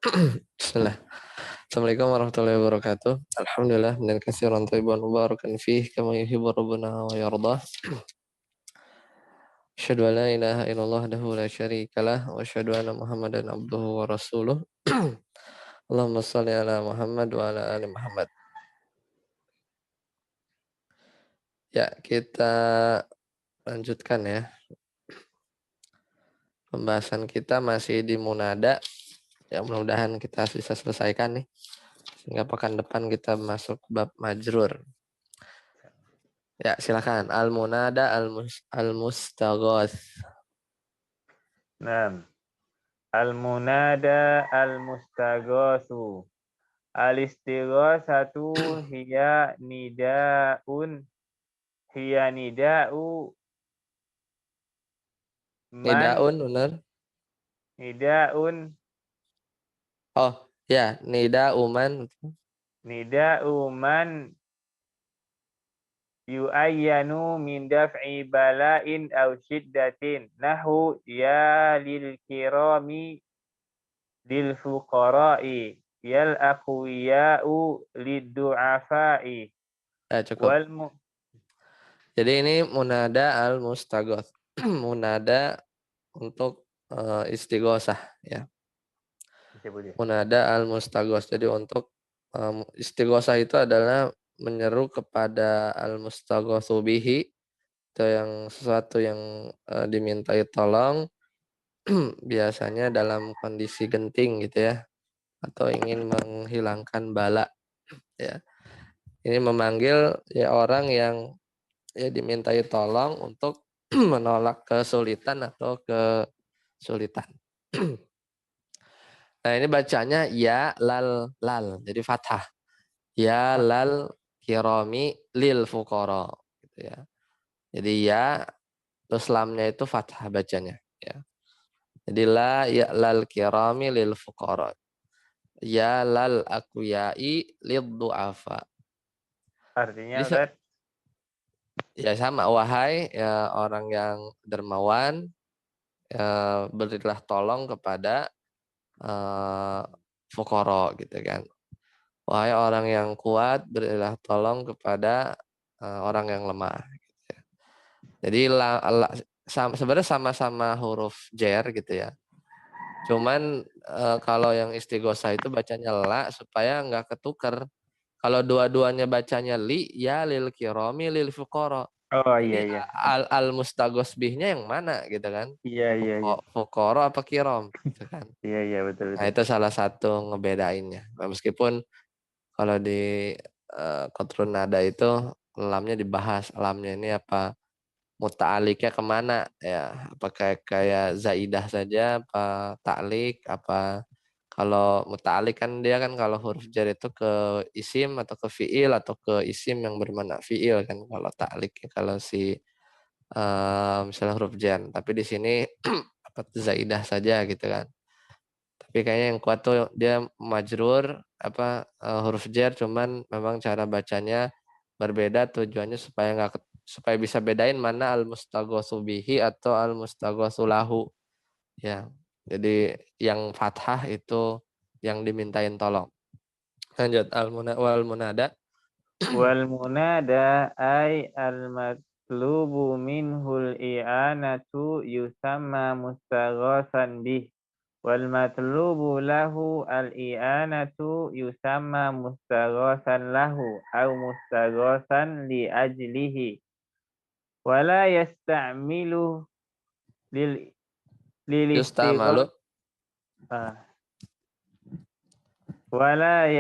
Bismillah. Assalamualaikum warahmatullahi wabarakatuh. Alhamdulillah dan katsiran thayyiban mubarakan fih kama yuhibbu rabbuna wa yardah. Asyhadu an la ilaha illallah wahdahu la syarikalah wa asyhadu anna Muhammadan abduhu wa rasuluh. Allahumma shalli ala Muhammad wa ala ali Muhammad. Ya, kita lanjutkan ya. Pembahasan kita masih di munada. Ya, mudah-mudahan kita bisa selesaikan nih. Sehingga pekan depan kita masuk bab majrur. Ya, silakan. Al-munada al-mustaghath. Naam. Al-munada al-mustaghasu. Al-istighatsatu hiya nida'u man Nidaun, benar? nida'un Oh, ya, nidauman. nida'u man yu'ayyanu min daf'i bala'in aw syiddatin nahu ya lil kirami lil fuqara'i yal aqwiya'u lid du'afa'i Ya, cukup. wal mu Jadi ini munada al-mustaghath. Munada untuk istighosah ya. disebut ya. Munada al-mustaghath. Jadi untuk istighosah itu adalah menyeru kepada al-mustaghatsu bihi, itu yang sesuatu yang dimintai tolong biasanya dalam kondisi genting gitu ya, atau ingin menghilangkan bala ya. Ini memanggil ya orang yang ya dimintai tolong untuk menolak kesulitan atau kesulitan. Nah, ini bacanya ya lal lal, jadi fathah. Ya lal kirami lil fuqara gitu ya. Jadi ya terus lamnya itu fathah bacanya ya. Jadi la ya lal kirami lil fuqara. Ya lal aqwiyai lid du'afa. Artinya Jadi Ustaz, ya sama, wahai ya orang yang dermawan, berilah tolong kepada uh, fukoro gitu kan. Wahai orang yang kuat, berilah tolong kepada orang yang lemah. Gitu ya. Jadi sebenarnya sama-sama huruf jer gitu ya. Cuman kalau yang istighosa itu bacanya la supaya nggak ketuker. Kalau dua-duanya bacanya li, ya lil kiromi lil fukoro. oh iya Ini iya. al mustaghosbihnya yang mana gitu kan? Iya iya iya. Fukoro apa kirom gitu kan? Iya iya betul Nah, betul. itu salah satu ngebedainnya. Nah, meskipun kalau di Qatrun Nada itu lamnya dibahas, lamnya ini apa muta'aliknya kemana ya? Apa kayak zaidah saja, apa ta'lik, apa kalau muta'alik kan dia kan kalau huruf jar itu ke isim atau ke fiil atau ke isim yang bermakna fiil kan kalau ta'lik ya, kalau si misalnya huruf jar. Tapi di sini apa zaidah saja gitu kan. Tapi kayaknya yang kuat tuh dia majrur apa huruf jar, cuman memang cara bacanya berbeda, tujuannya supaya nggak supaya bisa bedain mana al mustaghatsu bihi atau al mustaghatsu lahu ya. Jadi yang fathah itu yang dimintain tolong. Lanjut wal munada. Wal munada ay al matlubu minhul i'anatu yusamma mustaghasan bih. Wal matlubu lahu al i'anatu yusamma mustaghasan lahu au mustaghasan li ajlihi. Wala yasta'milu lil lil istighath Yustamalu wala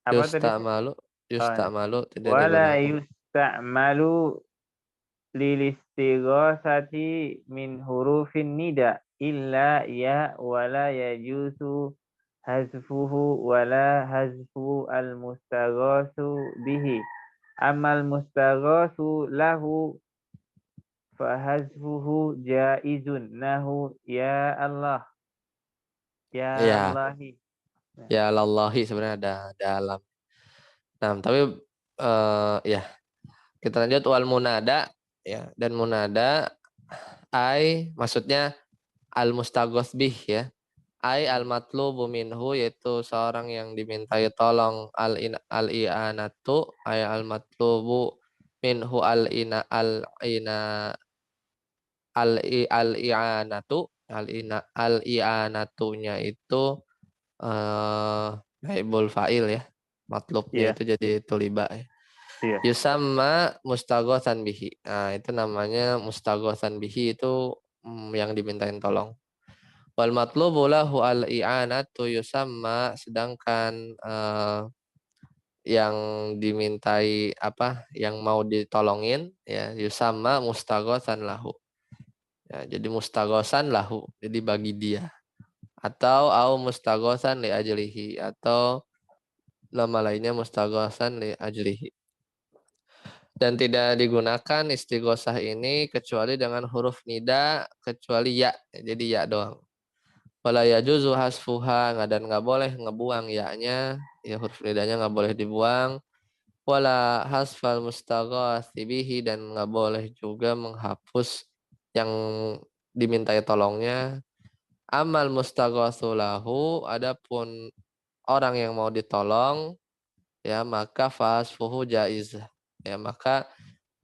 apa tadi? yustamalu Oh, yustamalu tidak wala digunakan. yusta'malu lil istighasati min hurufin nida illa ya wala yajuzu hazfuhu wala hazfu al mustaghasu bihi amal mustaghasu lahu fa hazfuhu jaizun nahu ya Allah ya Ya, Allahi. Nah, ya lallahi sebenarnya ada dalam. Nah, tapi ya kita lanjut wal munada ya, dan munada ai maksudnya al mustaghats bih ya. Ai al-matlubu minhu, yaitu seorang yang dimintai tolong, al-i'anatu ay al-matlubu minhu al-i'anatunya itu naibul fa'il ya. Matlubnya Iya, itu jadi tuliba ya. iya. Yusamma mustaghosan bihi. Nah, itu namanya mustaghosan bihi itu yang dimintain tolong. Wal matlubu lahu al-i'anatu yusamma, sedangkan yang dimintai apa, yang mau ditolongin ya yusamma mustaghosan lahu. Ya, jadi mustaghosan lahu, jadi bagi dia. Atau au mustaghosan li ajlihi, atau nama lainnya mustaghosan li ajlihi. Dan tidak digunakan istighosah ini kecuali dengan huruf nida, kecuali ya, jadi ya doang. Wala yajuzu hasfuha, dan nggak boleh ngebuang ya-nya, ya huruf nidanya nggak boleh dibuang. Wala hasfal mustaghathi bihi, dan nggak boleh juga menghapus yang dimintai tolongnya. Amal mustaghatsu lahu, adapun orang yang mau ditolong ya, maka fasfuhu jaiz. Ya, maka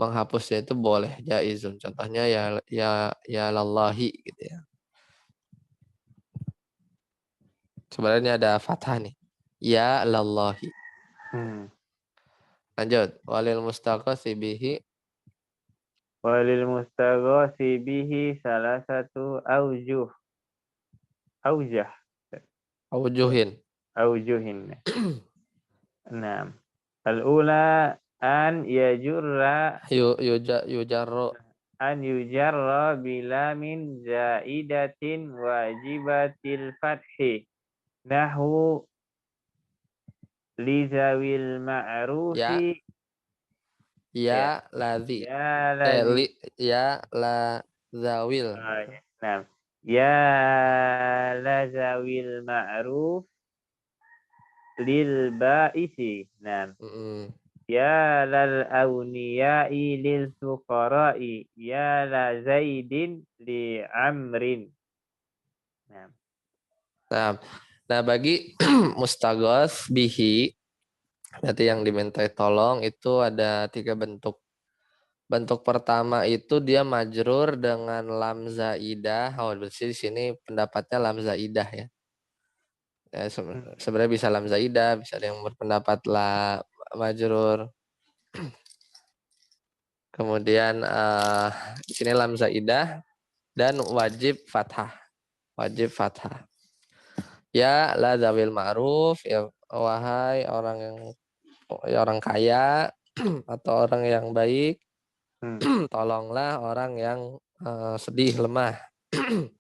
menghapusnya itu boleh, jaizun. Contohnya ya lallahi gitu ya. Sebenarnya ada fathah nih. Ya lallahi. Hmm. Lanjut. Walil mustaqasi bihi Walil mustaghasi bihi salah satu aujah aujuhin. aujuhin. Nah, al-ula Yujarru. an yujarra bilamin zaidatin wajibatil fathi nahu lizawil ma'rufi Ya ya ya ladhi. ya lazi Ya la zawil. nah ya lazawil ma'ruf lil baisi nah Mm-mm. ya lal awniyai lil fuqara'i ya la zaidin li amrin. Nah, Nah, nah bagi mustaghos bihi, berarti yang dimintai tolong itu ada 3 bentuk. Bentuk pertama itu dia majrur dengan lam zaidah. Oh, berarti di sini pendapatnya lam zaidah ya. Ya, sebenarnya bisa lam zaidah, bisa ada yang berpendapat la majrur. Kemudian di sini lam zaidah dan wajib fathah. Wajib fathah. Ya la zawil ma'ruf, ya wahai orang yang, ya orang kaya atau orang yang baik, hmm. tolonglah orang yang sedih, lemah. Hmm.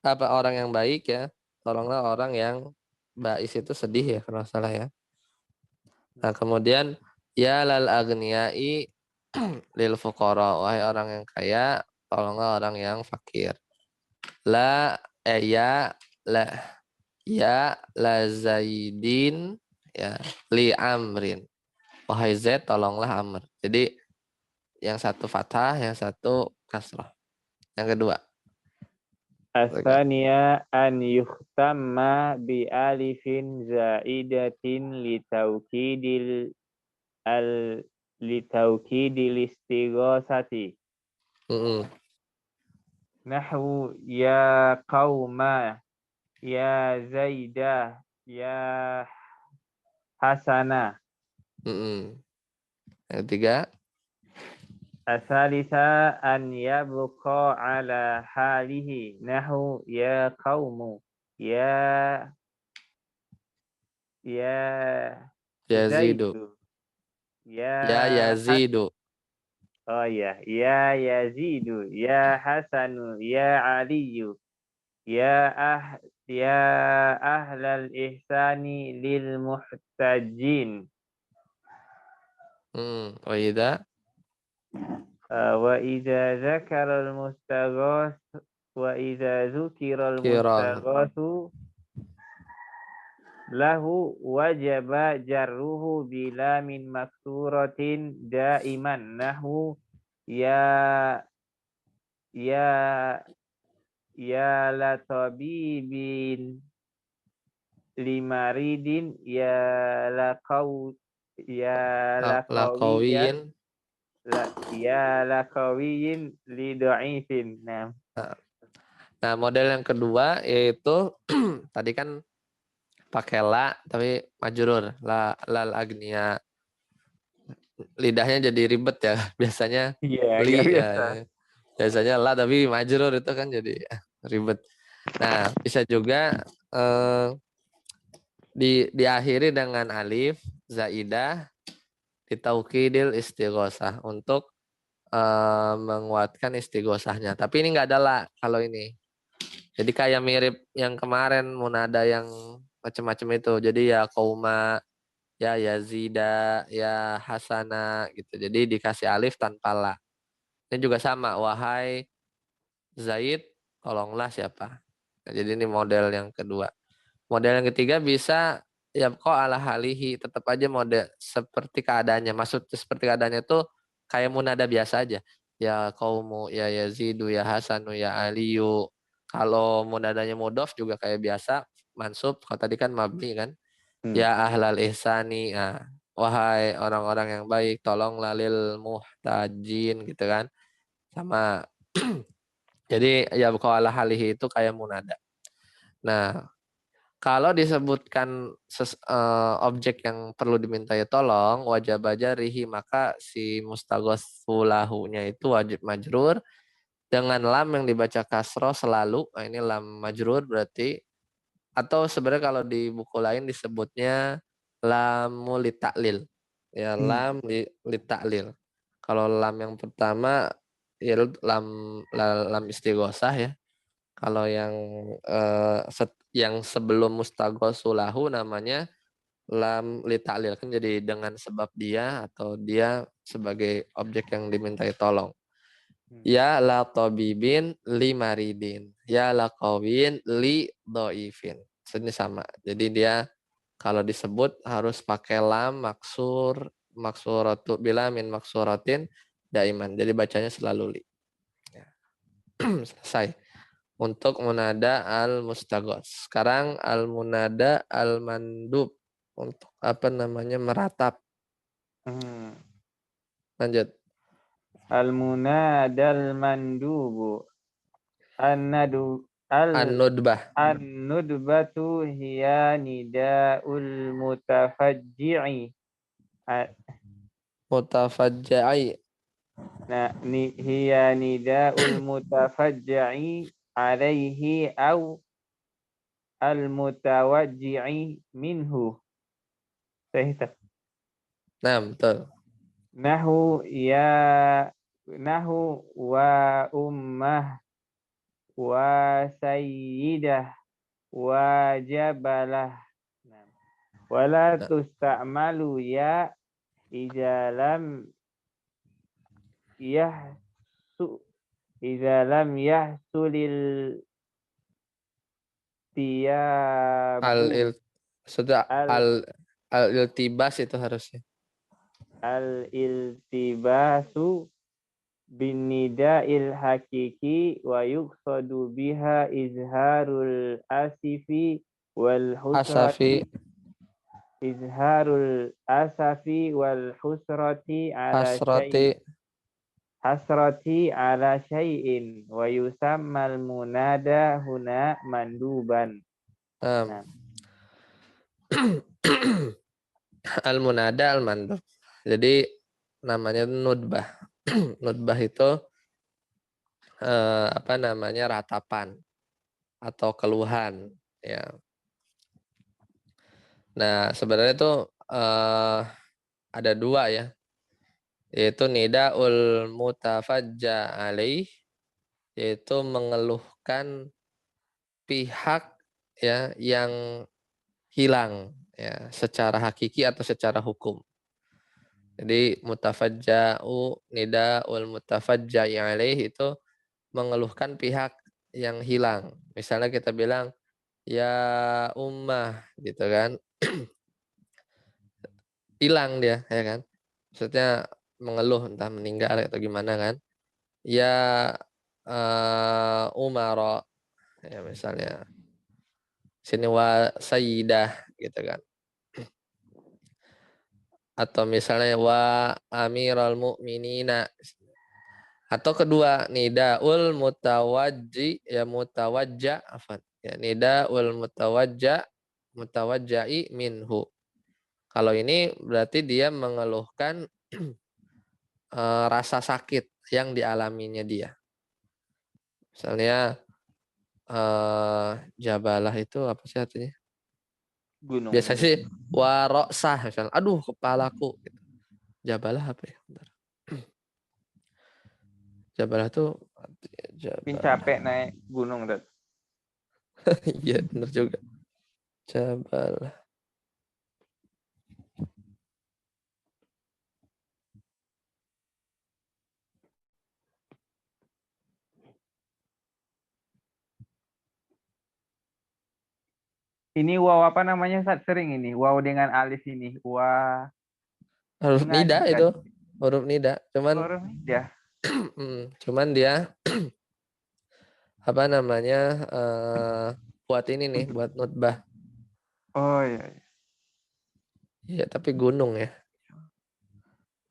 Apa orang yang baik ya, tolonglah orang yang bais itu sedih ya kalau nggak salah ya. Nah, kemudian ya lal agniyai lil fuqara, wahai orang yang kaya, tolonglah orang yang fakir. La ya la la zaidin ya li amrin, wahai Zaid tolonglah Amr. Jadi yang satu fathah, yang satu kasrah. Yang kedua. Asaniya an yuhtamma bi alifin zaidatin al litaukidil istighosati. Mm-mm. Nahwu ya qauma ya zaidah ya hasana. Mm-mm. Yang ketiga. Asalisa an yabqa ala halihi. Nahu ya qaumu ya ya Yazidu. zaidu ya Ya has Yazidu. oh ya ya yazidu ya hasanu ya aliyu ya ya ahlal ihsani lil muhtajin. Wa idza Wa idza zakara al mustaghas wa idza zukira al kira. mustaghasu lahu wajaba jarruhu bila min maksuratin daiman nahu ya ya ya la tabibin limaridin ya la Laqawiyin. la qawiyin li dhaifin. Nah. Nah, model yang kedua yaitu tadi kan pakai la tapi majrur, lal agniya. Lidahnya jadi ribet ya. Biasanya Iya, agak li biasa. ya. Biasanya la tapi majrur itu kan jadi ribet. Nah, bisa juga diakhiri dengan alif zaidah ditaukidil istighosah untuk menguatkan istighosahnya. Tapi ini nggak ada la kalau ini. Jadi kayak mirip yang kemarin munada yang macam-macam itu. Jadi ya kauma, ya yazida, ya hasana gitu. Jadi dikasih alif tanpa la. Ini juga sama. Wahai Zaid, tolonglah siapa. Nah, jadi ini model yang kedua. Model yang ketiga bisa ya kok ala halihi, tetap aja model seperti keadaannya. Maksud seperti keadaannya itu kayak munada biasa aja. Ya kaumu, ya Yazidu, ya Hasanu, ya Aliyu. Kalau munadanya mudof juga kayak biasa, mansub. Kalau tadi kan mabni kan. Hmm. Ya ahlal ihsani. Nah, wahai orang-orang yang baik, tolonglah lil muhtajin gitu kan. Sama. Jadi ya kalau ala halihi itu kayak munada. Nah, kalau disebutkan objek yang perlu dimintai tolong, wajib rihi, maka si mustaghotsulahunya itu wajib majrur dengan lam yang dibaca kasroh selalu. Nah, ini lam majrur berarti. Atau sebenarnya kalau di buku lain disebutnya lam litaklil. Ya, lam litaklil. Kalau lam yang pertama ya lam istighosah ya. Kalau yang sebelum mustaghosulahu namanya lam li ta'lil, kan jadi dengan sebab dia atau dia sebagai objek yang dimintai tolong. Ya la tabibin li maridin. Ya la qawin li dhaifin. Ini sama. Jadi dia kalau disebut harus pakai lam maksuratu bila min maksuratin daiman. Jadi bacanya selalu li. Ya. Selesai untuk munada al-mustaghos. Sekarang al-munada al-mandub untuk apa namanya meratap. Lanjut. Al-munadal mandubu. An-nadu An-nudbah. an-nudbatu hiya nida'ul mutafajji'i. Mutafajja'i. Nah, hiya nida'ul mutafajji'i alaihi au al-mutawajji'i minhu. Sahih tak? Nah, betul. Nahu ya nahu wa ummah wa sayyidah wa jabalah. Nah, wala Nah, tusta'malu ya idza lam yahsu idza lam yahsulil al tiyabu il sudah al al iltibas itu harusnya. al iltibasu bin nida'il hakiki wa yuqsadu biha izharul asifi wal Asafi, husrati izharul asafi wal husrati ala hasrati. syai'in wa yusammal munada huna manduban. Nah. Nah, Al-munada al-mandub. Jadi namanya nudbah. Nudbah itu apa namanya ratapan atau keluhan ya. Nah, sebenarnya itu ada dua ya, yaitu nidaul mutafajja alaih, yaitu mengeluhkan pihak ya yang hilang ya secara hakiki atau secara hukum. Jadi mutafajja'u nidaul mutafajja alaih itu mengeluhkan pihak yang hilang. Misalnya kita bilang ya ummah gitu kan, hilang dia ya kan, maksudnya mengeluh entah meninggal atau gimana kan. Ya umaro Ya misalnya sini wa sayyidah gitu kan. Atau misalnya wa amiral mu'minina. Atau kedua nidaul mutawajji ya mutawajja afan. Ya nidaul mutawajjai minhu. Kalau ini berarti dia mengeluhkan rasa sakit yang dialaminya dia. Misalnya jabalah itu apa sih artinya? Gunung. Biasanya sih waroksah misalnya. Aduh kepalaku. Jabalah apa ya? Bentar. Jabalah tuh Pin jabalah. capek naik gunung, Dad. Iya benar juga. Jabalah. Ini waw apa namanya Ustaz? Sering ini. Waw dengan alif ini. Wah, Huruf nida sengaja itu. Huruf nida. Cuman huruf ya. cuman dia apa namanya buat ini nih buat nutbah. Oh iya, iya. Iya tapi gunung ya.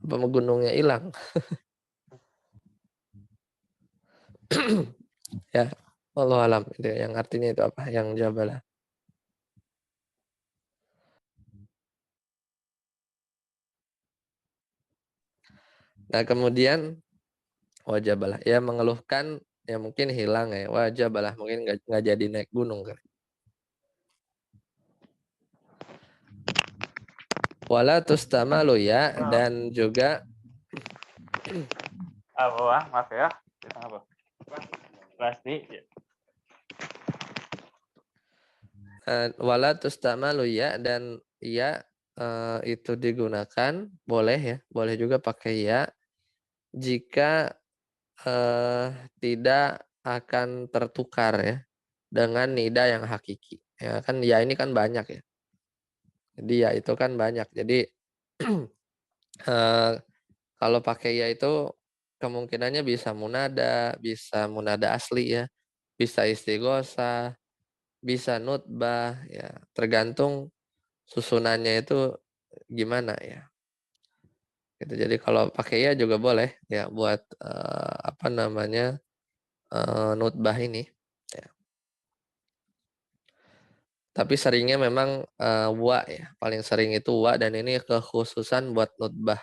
Apa gunungnya hilang? Ya, Allah alam itu yang artinya itu apa? Yang jabalah. Nah kemudian wajabalah ya mengeluhkan ya mungkin hilang ya wajabalah mungkin nggak jadi naik gunung kan. Wala tustamalu ya dan juga Apa? Maaf ya. Apa? Plastik. wala tustamalu ya dan ya itu digunakan boleh ya boleh juga pakai ya jika tidak akan tertukar ya dengan nida yang hakiki ya kan ya ini kan banyak ya jadi ya itu kan banyak jadi eh, kalau pakai ya itu kemungkinannya bisa munada asli ya bisa istighosah bisa nutbah ya tergantung susunannya itu gimana ya gitu jadi kalau pakai ya juga boleh ya buat apa namanya nutbah ini ya. Tapi seringnya memang wa ya paling sering itu wa dan ini kekhususan buat nutbah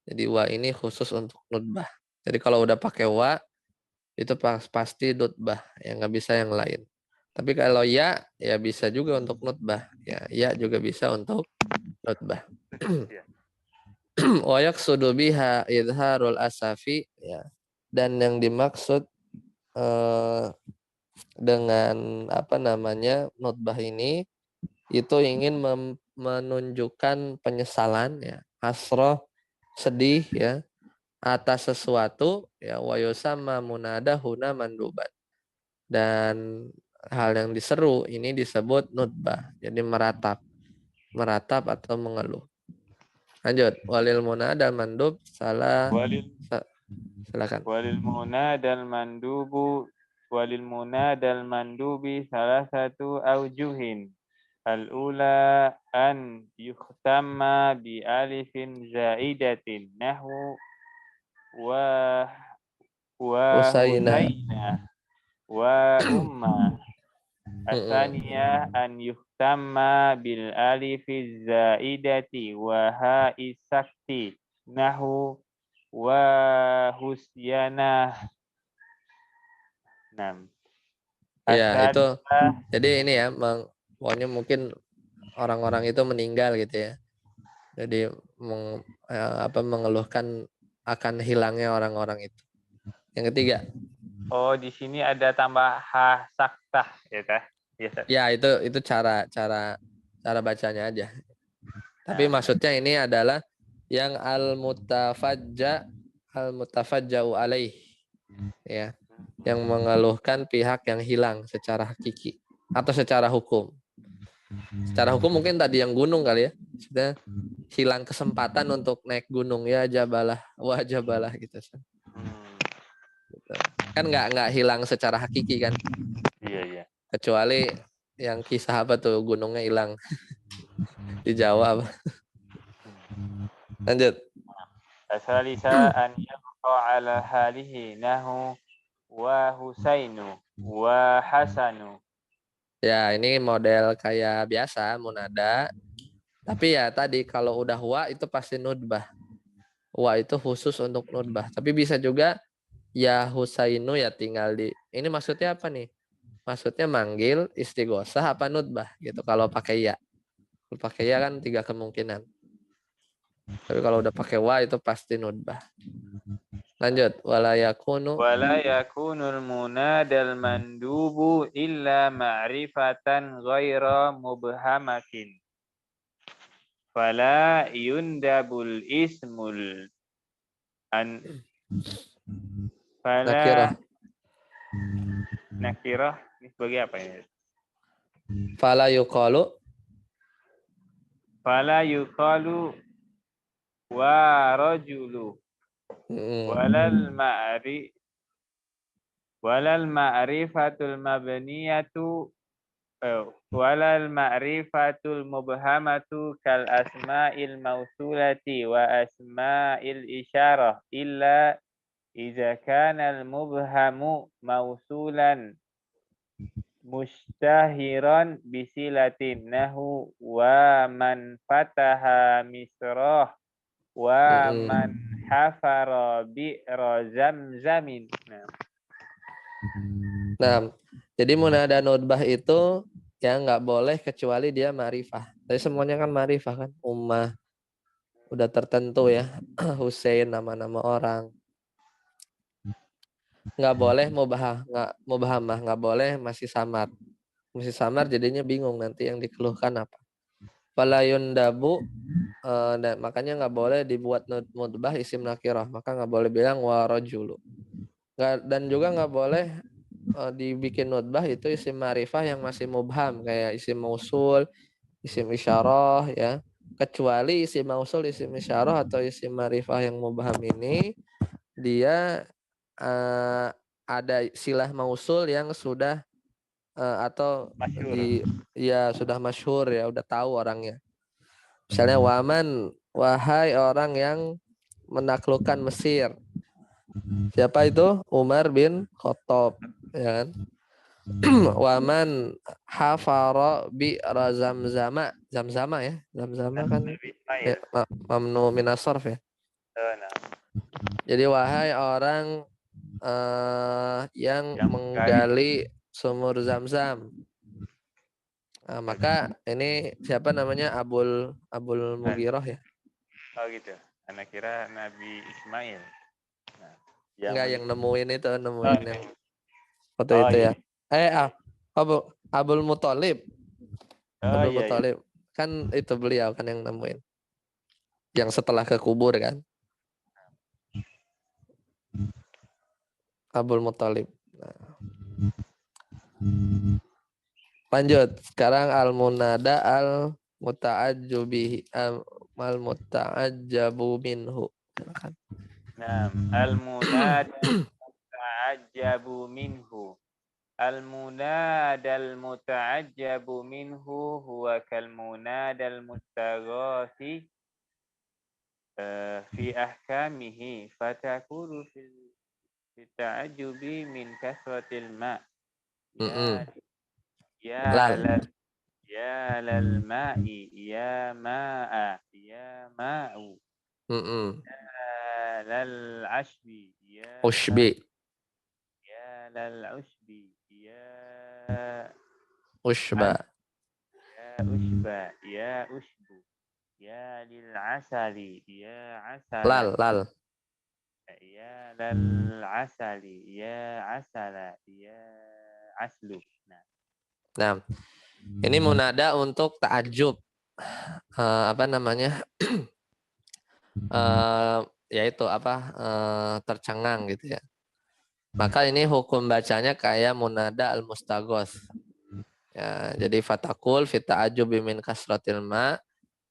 jadi wa ini khusus untuk nutbah jadi kalau udah pakai wa itu pasti nutbah ya nggak bisa yang lain tapi kalau ya ya bisa juga untuk nutbah ya juga bisa untuk nutbah wayak sudubiha idharul asafi ya dan yang dimaksud eh, dengan apa namanya nutbah ini itu ingin menunjukkan penyesalan ya hasroh sedih ya atas sesuatu ya wayusama munada huna manduban dan hal yang diseru ini disebut nutbah jadi meratap atau mengeluh lanjut walil munada mandub Walil silakan walil munadal mandubi salah satu aujuhin. Al-ula an yukhtamma bi alifin zaidatin nahu wa Husaina husaina wa umma. Asaniyah an yuhtamma bil alifi zaidati wa ha'i sakti nahu wa husyana. 6. ya itu Asalisa. jadi ini ya pokoknya mungkin orang-orang itu meninggal gitu ya jadi mengeluhkan akan hilangnya orang-orang itu yang ketiga Oh, di sini ada tambah ha saktah ya teh. Biasa. ya itu cara bacanya aja tapi Nah, maksudnya ini adalah yang al mutafajjau alaih ya yang mengeluhkan pihak yang hilang secara hakiki atau secara hukum. Secara hukum mungkin tadi yang gunung kali ya. Sudah hilang kesempatan untuk naik gunung ya jabalah, wah jabalah gitu. Gitu. Kan nggak hilang secara hakiki kan. iya. Kecuali yang kisah apa tuh gunungnya hilang di Jawa apa. Lanjut. Asalisa an yabqa ala halihi nahu wa Husainu wa Hasanu. Ya, ini model kayak biasa munada. Tapi ya tadi kalau udah wa itu pasti nudbah. Wa itu khusus untuk nudbah. Tapi bisa juga ya Husainu ya tinggal di. Ini maksudnya apa nih? Maksudnya manggil istighosah apa nudbah gitu kalau pakai ya. Kalau pakai ya kan 3 kemungkinan. Tapi kalau udah pakai wa itu pasti nudbah. Lanjut. Wala yakunu. Wala yakunul munadal mandubu illa ma'rifatan ghaira mubhamatin. Fala yundabul ismul an Nakirah. fala nakirah ini sebagai apa ya? Fala yuqalu. Fala yuqalu wa rajulu walal ma'rifatul mabniyatu walal ma'rifatul mubhamatu kal asma'il mausulati wa asma'il isyarah illa idza kana al mubhamu mausulan mustahiran bisilatin nahu wa man fataha misrah wa man hafara bi'ra zamzamin. Nah, jadi munada nudbah itu ya nggak boleh kecuali dia ma'rifah. Tapi semuanya kan ma'rifah kan. Ummah udah tertentu ya. Hussein nama-nama orang. Nggak boleh mubahamah, nggak boleh masih samar. Masih samar jadinya bingung nanti yang dikeluhkan apa. Falayun dabu makanya nggak boleh dibuat nudbah isim nakirah. Maka nggak boleh bilang warajulu. Dan juga nggak boleh dibikin nudbah itu isim ma'rifah yang masih mubham kayak isim mausul, isim isyarah ya. Kecuali isim mausul, isim isyarah atau isim ma'rifah yang mubham ini dia ada silah mausul yang sudah atau sudah masyhur ya, udah tahu orangnya. Misalnya waman, wahai orang yang menaklukkan Mesir. Siapa itu? Umar bin Khattab, ya kan? Waman hafara bi zamzama, zamzama ya, zamzama kan ya, mamnu minas sarf ya. Jadi wahai orang yang menggali sumur Zam-Zam. Nah, maka ini siapa namanya Abul Mughirah ya? Oh gitu. Anak kira Nabi Ismail. Nah, Enggak yang nemuin itu, yang foto oh, itu iya. ya. Abul Muthalib. Oh Abdul iya, Muthalib. Kan itu beliau kan yang nemuin. Yang setelah ke kubur kan. Abdul Muthalib. Nah. Lanjut. Sekarang al-munada al-muta'ajjubi al-muta'ajjabu minhu. Silakan. Nah, al-munada al-muta'ajjabu minhu. Al-munada al-muta'ajjabu minhu huwa kal-munada al-mustaghathi fi ahkamihi fatakulu fi ta'ajjubi min kasratil ma. Ya lal ma'i ya ma'a ya ma'u ya lal ashbi ya Ushbi ya lal ushbi ya ushba ya ushba ya ushbu ya lil asali ya asala lal ya lal asali ya asala ya aslu. Nah, ini munada untuk ta'ajub. Apa namanya? Yaitu tercengang gitu ya. Maka ini hukum bacanya kayak munada al-mustaghos. Ya, jadi fatakul fi ta'ajub min kasratil ma,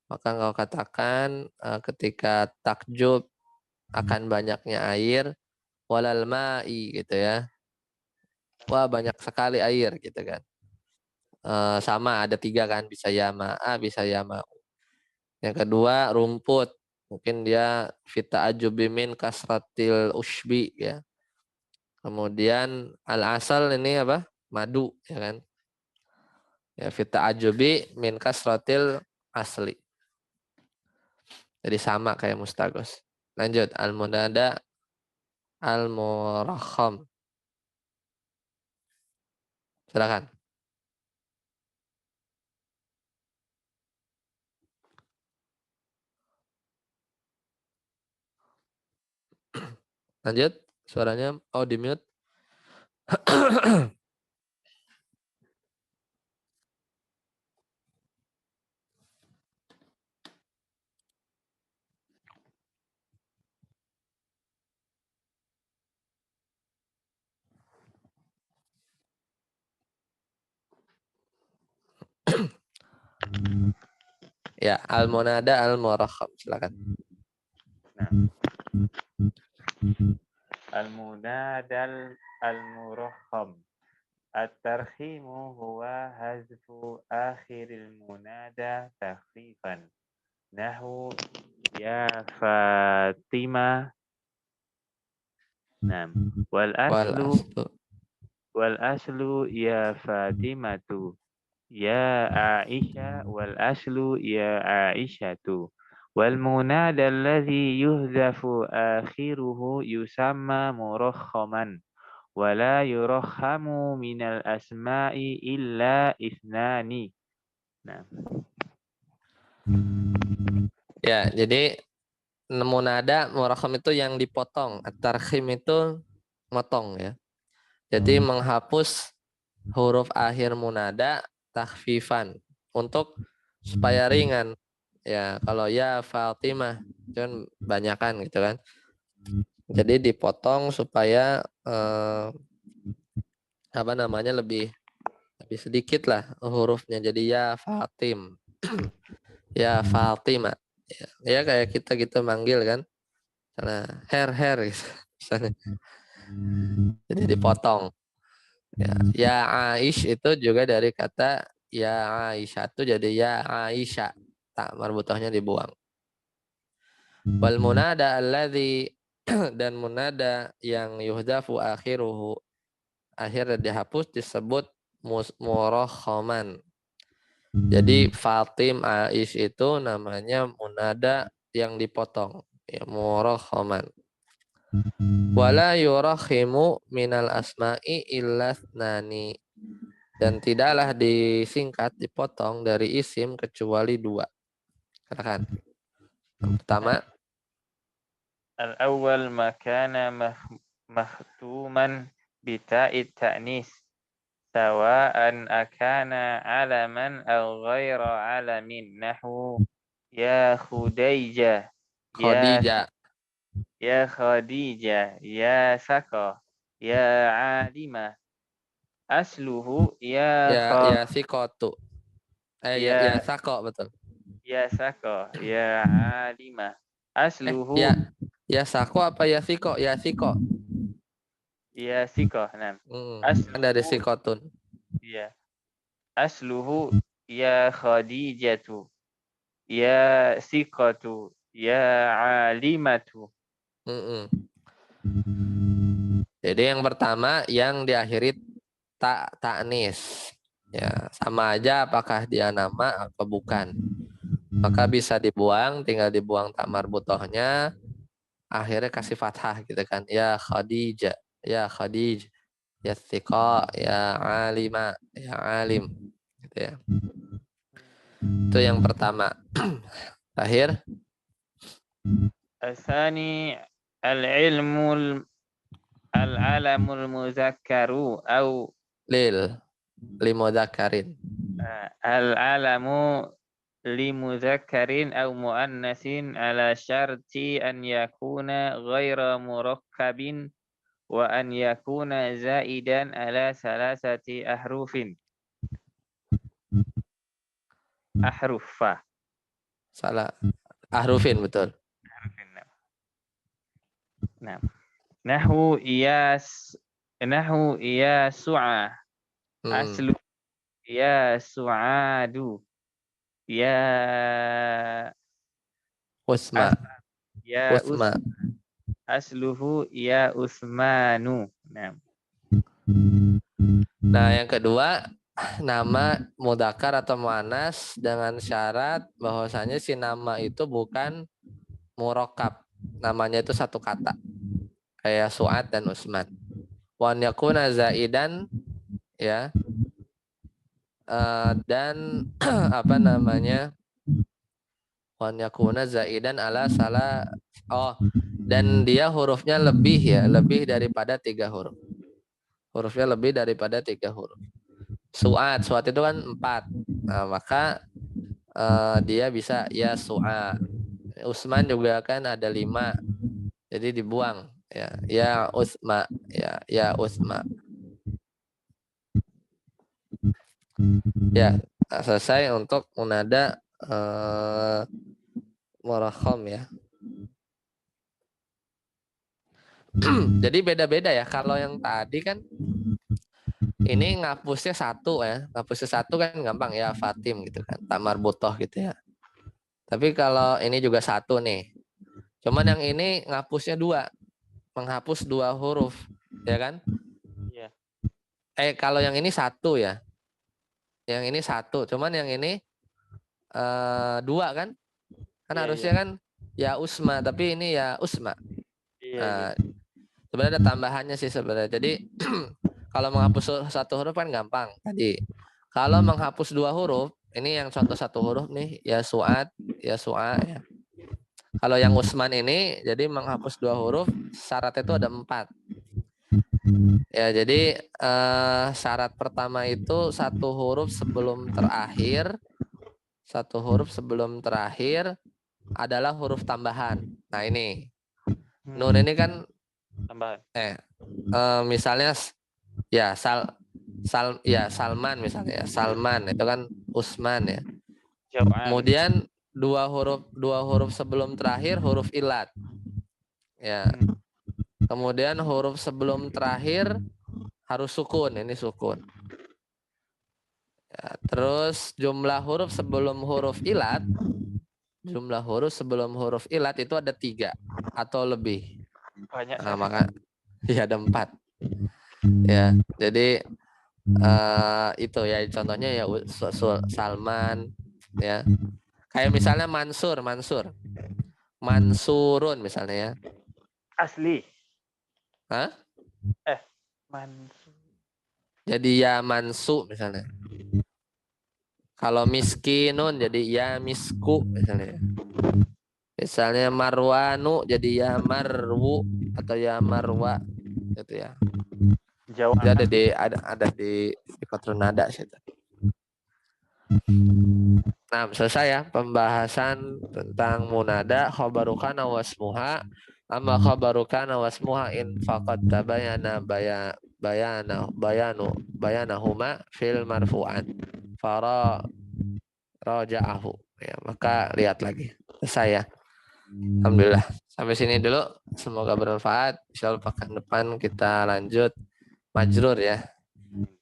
maka engkau katakan ketika takjub akan banyaknya air walal ma'i gitu ya. wah banyak sekali air gitu kan. Sama ada 3 kan, bisa ya ma'a, bisa ya ma'u. Yang kedua rumput, mungkin dia fita ajubimin kasratil ushbi ya. Kemudian al asal ini apa? Madu ya kan. Ya fita ajubi min kasratil asli. Jadi sama kayak mustagos. Lanjut al munada al murakham. Silakan. Lanjut. Suaranya di mute. Ya, al munada al murakham. Silakan. Nah, al-munadal al-murakham. At-tarkhimu huwa hazfu akhiril munada takhfifan. Nahu ya Fatimah. Nah, wal Wal aslu aslu. wal aslu ya Fatimatu. Ya Aisyah wal aslu ya Aisyatu. Wal munada alladhi yuhdafu akhiruhu yusamma murakhaman. Wala yurakhamu minal asma'i illa ithnani. Nah, Ya, jadi munada murakham itu yang dipotong. At-tarkhim itu motong ya. Jadi menghapus huruf akhir munada takhfifan untuk supaya ringan. Ya, kalau ya Fatimah kan banyakan gitu kan. Jadi dipotong supaya apa namanya lebih sedikit lah hurufnya. Jadi ya Fatim, ya Fatimah. Ya, kayak kita gitu manggil kan. Karena hair gitu. Misalnya. Jadi dipotong. Ya Aish itu juga dari kata ya Aisyah itu jadi ya Aisyah. Tak marbutohnya dibuang. Wal munada alladzi dan munada yang yuhdafu akhiruhu akhirnya dihapus disebut murakhaman. Jadi Fatim Aish itu namanya munada yang dipotong. Ya, murakhaman. Wala yurakhimu minal asma'i illa nani. Dan tidaklah disingkat, dipotong dari isim kecuali 2. Katakan. Yang pertama, al-awwal makana makhtuman bita'it ta'nis. Sawa'an akana alaman aw ghaira alamin. Nahu ya Khudijah. Khadijah. Ya Khadijah, ya Saka, ya Alimah. Asluhu Ya sikotu. Ya ya sako betul. ya Saka, ya Alimah. Ya Asluhu ya sako apa ya siko? Ya siko. ya Sika. Nah. Kan dari Asluhu sikotun. ya. Asluhu ya Khadijatu. Ya Sikatu. Ya Alimatu. Mm-mm. Jadi yang pertama yang diakhiri taknis. Ya, sama aja apakah dia nama atau bukan. Maka bisa dibuang, tinggal dibuang tak marbutohnya, akhirnya kasih fathah gitu kan. Ya Khadijah, ya Khadij, ya Thiqa, ya Alima, ya Alim. Gitu ya. Itu yang pertama. Terakhir, Asani al-ilmu al-alamul muzakkaru au lil, limudakarin. al-alamu limuzakkarin au muannasin ala syarti an yakuna ghaira murakkabin wa an yakuna zaidan ala salasati ahrufa. Salah. Ahrufin, betul. Nah, nahu iyas Nahu ya su'a. Hmm. Aslu ya su'adu. Ya Usma. ya Usma. asluhu ya Utsmanu. Nah, Nah, yang kedua, nama mudzakkar atau muannas dengan syarat bahwasanya si nama itu bukan murakkab. Namanya itu satu kata. Kayak Su'ad dan Usman. Wan yakuna zaidan, ya. Dan apa namanya? Wan yakuna zaidan ala salah, oh, dan dia hurufnya lebih, ya, lebih daripada 3 huruf. Hurufnya lebih daripada 3 huruf. Su'ad itu kan 4. Nah, maka dia bisa ya su'a. Usman juga kan ada 5. Jadi dibuang, ya. Ya Usma, ya Usma. Ya, selesai untuk munada murakham, ya. Jadi beda-beda ya. Kalau yang tadi kan ini ngapusnya 1, ya. Ngapusnya 1 kan gampang, ya Fatim gitu kan. Tak marbutoh gitu ya. Tapi kalau ini juga 1 nih. Cuman yang ini ngapusnya 2. Menghapus 2 huruf, ya kan? Iya. Kalau yang ini 1 ya. Yang ini 1. Cuman yang ini 2 kan? Kan Iya, harusnya iya. kan ya Usma, tapi ini ya Usma. Iya, iya. Nah, sebenarnya ada tambahannya sih sebenarnya. Jadi kalau menghapus 1 huruf kan gampang tadi. Kalau menghapus 2 huruf, ini yang contoh 1 huruf nih, ya Su'ad, ya Su'a, ya. Kalau yang Usman ini jadi menghapus 2 huruf, syaratnya itu ada 4. Ya, jadi syarat pertama itu 1 huruf sebelum terakhir. 1 huruf sebelum terakhir adalah huruf tambahan. Nah, ini. Nun ini kan Tambahan. misalnya ya Salman misalnya, ya. Salman itu kan Usman, ya. Jawaan. Kemudian 2 huruf sebelum terakhir huruf ilat. Ya. Kemudian huruf sebelum terakhir harus sukun, ini sukun. Ya, terus jumlah huruf sebelum huruf ilat itu ada 3 atau lebih. Banyak. Nah, maka ya ada 4. Ya, jadi itu ya contohnya ya Salman, ya. Kayak misalnya Mansurun misalnya, ya. Asli. Hah? Mansur. Jadi ya Mansu misalnya. Kalau miskinun jadi ya Misku misalnya. Misalnya Marwanu jadi ya Marwu atau ya Marwa gitu, ya. Jawaan. Jadi ada di kontrol nada situ. Nah, selesai ya pembahasan tentang munada, khabarukana wasmuha. Amma khabarukana wasmuha in faqad tabayana bayanahuma fil marfu'an. Fara raja'ahu. Ya, maka lihat lagi. Selesai ya. Alhamdulillah. Sampai sini dulu. Semoga bermanfaat. Insyaallah pekan depan kita lanjut majrur, ya.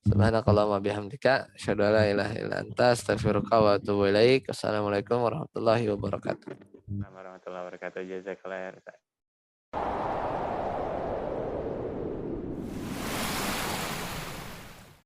Subhanakallahumma bihamdika asyhadu an la ilaha illa anta astaghfiruka wa atubu ilaik. Assalamualaikum warahmatullahi wabarakatuh. Warahmatullahi wabarakatuh. Jazakallah.